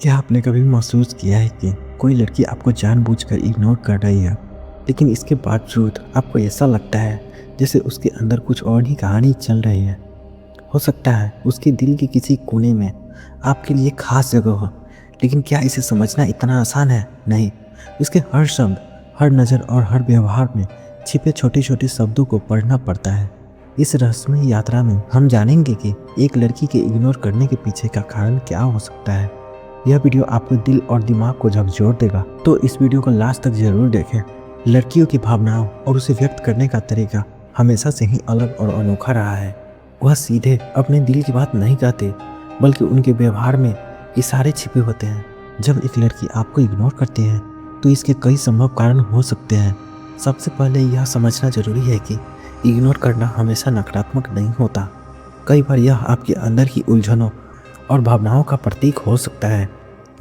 क्या आपने कभी महसूस किया है कि कोई लड़की आपको जानबूझकर इग्नोर कर रही है, लेकिन इसके बावजूद आपको ऐसा लगता है जैसे उसके अंदर कुछ और ही कहानी चल रही है। हो सकता है उसके दिल के किसी कोने में आपके लिए खास जगह हो, लेकिन क्या इसे समझना इतना आसान है? नहीं। उसके हर शब्द, हर नज़र और हर व्यवहार में छिपे छोटे छोटे शब्दों को पढ़ना पड़ता है। इस रहस्यमय यात्रा में हम जानेंगे कि एक लड़की के इग्नोर करने के पीछे का कारण क्या हो सकता है। यह वीडियो आपके दिल और दिमाग को झकझोर देगा, तो इस वीडियो को लास्ट तक जरूर देखें। लड़कियों की भावनाओं और उसे व्यक्त करने का तरीका हमेशा से ही अलग और अनोखा रहा है। वह सीधे अपने दिल की बात नहीं कहते, बल्कि उनके व्यवहार में इशारे छिपे होते हैं। जब एक लड़की आपको इग्नोर करती है तो इसके कई संभव कारण हो सकते हैं। सबसे पहले यह समझना जरूरी है कि इग्नोर करना हमेशा नकारात्मक नहीं होता। कई बार यह आपके अंदर की उलझनों और भावनाओं का प्रतीक हो सकता है।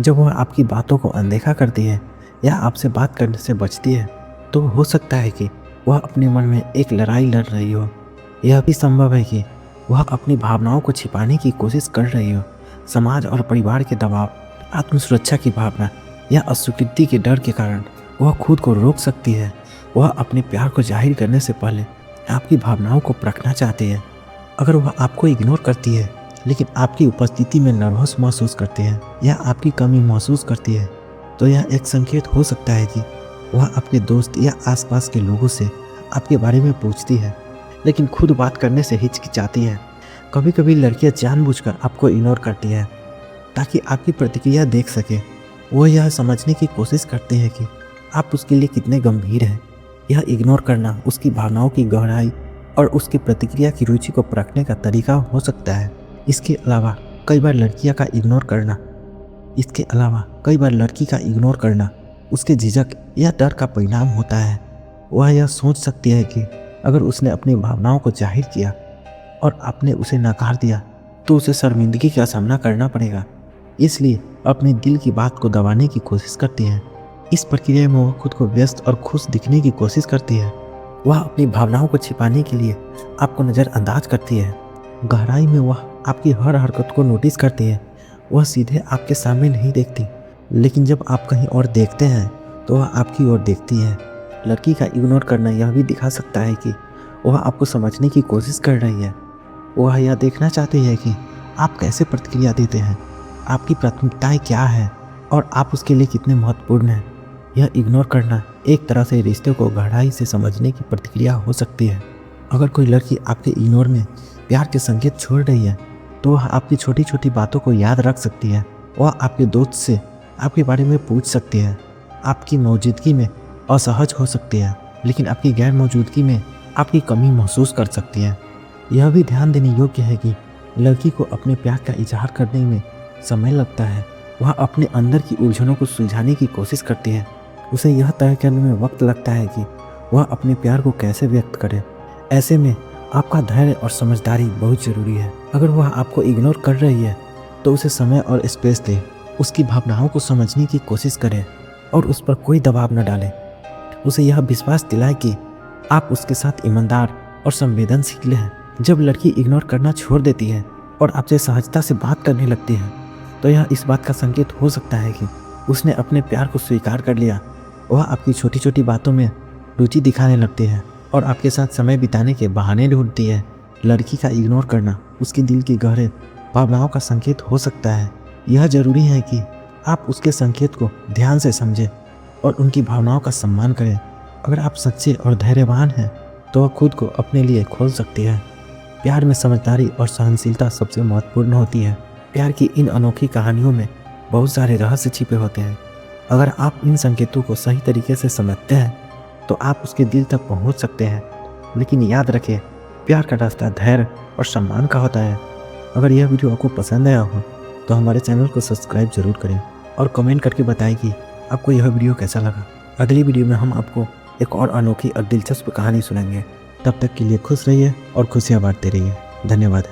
जब वह आपकी बातों को अनदेखा करती है या आपसे बात करने से बचती है, तो हो सकता है कि वह अपने मन में एक लड़ाई लड़ रही हो। यह भी संभव है कि वह अपनी भावनाओं को छिपाने की कोशिश कर रही हो। समाज और परिवार के दबाव, आत्मसुरक्षा की भावना या अस्वीकृति के डर के कारण वह खुद को रोक सकती है। वह अपने प्यार को जाहिर करने से पहले आपकी भावनाओं को परखना चाहती है। अगर वह आपको इग्नोर करती है लेकिन आपकी उपस्थिति में नर्वस महसूस करती है या आपकी कमी महसूस करती है, तो यह एक संकेत हो सकता है कि वह आपके दोस्त या आसपास के लोगों से आपके बारे में पूछती है, लेकिन खुद बात करने से हिचकिचाती है। कभी कभी लड़कियां जानबूझकर आपको इग्नोर करती है ताकि आपकी प्रतिक्रिया देख सके। वह यह समझने की कोशिश करते हैं कि आप उसके लिए कितने गंभीर हैं। यह इग्नोर करना उसकी भावनाओं की गहराई और उसकी प्रतिक्रिया की रुचि को परखने का तरीका हो सकता है। इसके अलावा कई बार लड़की का इग्नोर करना उसके झिझक या डर का परिणाम होता है। वह यह सोच सकती है कि अगर उसने अपनी भावनाओं को जाहिर किया और आपने उसे नकार दिया तो उसे शर्मिंदगी का सामना करना पड़ेगा, इसलिए अपने दिल की बात को दबाने की कोशिश करती है। इस प्रक्रिया में वह खुद को व्यस्त और खुश दिखने की कोशिश करती है। वह अपनी भावनाओं को छिपाने के लिए आपको नज़रअंदाज करती है। गहराई में वह आपकी हर हरकत को नोटिस करती है। वह सीधे आपके सामने नहीं देखती, लेकिन जब आप कहीं और देखते हैं तो वह आपकी ओर देखती है। लड़की का इग्नोर करना यह भी दिखा सकता है कि वह आपको समझने की कोशिश कर रही है। वह यह देखना चाहती है कि आप कैसे प्रतिक्रिया देते हैं, आपकी प्राथमिकताएं क्या है और आप उसके लिए कितने महत्वपूर्ण हैं। यह इग्नोर करना एक तरह से रिश्ते को गहराई से समझने की प्रतिक्रिया हो सकती है। अगर कोई लड़की आपके इग्नोर में प्यार के संकेत छोड़ रही है, तो वह आपकी छोटी छोटी बातों को याद रख सकती है। वह आपके दोस्त से आपके बारे में पूछ सकती है, आपकी मौजूदगी में असहज हो सकती है, लेकिन आपकी गैर मौजूदगी में आपकी कमी महसूस कर सकती है। यह भी ध्यान देने योग्य है कि लड़की को अपने प्यार का इजहार करने में समय लगता है। वह अपने अंदर की उलझनों को सुलझाने की कोशिश करती है। उसे यह तय करने में वक्त लगता है कि वह अपने प्यार को कैसे व्यक्त करे। ऐसे में आपका धैर्य और समझदारी बहुत ज़रूरी है। अगर वह आपको इग्नोर कर रही है तो उसे समय और स्पेस दें। उसकी भावनाओं को समझने की कोशिश करें और उस पर कोई दबाव न डालें। उसे यह विश्वास दिलाएं कि आप उसके साथ ईमानदार और संवेदनशील हैं। जब लड़की इग्नोर करना छोड़ देती है और आपसे सहजता से बात करने लगती है, तो यह इस बात का संकेत हो सकता है कि उसने अपने प्यार को स्वीकार कर लिया। वह आपकी छोटी छोटी बातों में रुचि दिखाने लगती है और आपके साथ समय बिताने के बहाने ढूंढती है। लड़की का इग्नोर करना उसके दिल की गहरे भावनाओं का संकेत हो सकता है। यह जरूरी है कि आप उसके संकेत को ध्यान से समझें और उनकी भावनाओं का सम्मान करें। अगर आप सच्चे और धैर्यवान हैं तो वह खुद को अपने लिए खोल सकती है। प्यार में समझदारी और सहनशीलता सबसे महत्वपूर्ण होती है। प्यार की इन अनोखी कहानियों में बहुत सारे रहस्य छिपे होते हैं। अगर आप इन संकेतों को सही तरीके से समझते हैं तो आप उसके दिल तक पहुंच सकते हैं। लेकिन याद रखें, प्यार का रास्ता धैर्य और सम्मान का होता है। अगर यह वीडियो आपको पसंद आया हो तो हमारे चैनल को सब्सक्राइब जरूर करें और कमेंट करके बताएं कि आपको यह वीडियो कैसा लगा। अगली वीडियो में हम आपको एक और अनोखी और दिलचस्प कहानी सुनाएंगे। तब तक के लिए खुश रहिए और खुशियाँ बांटते रहिए। धन्यवाद।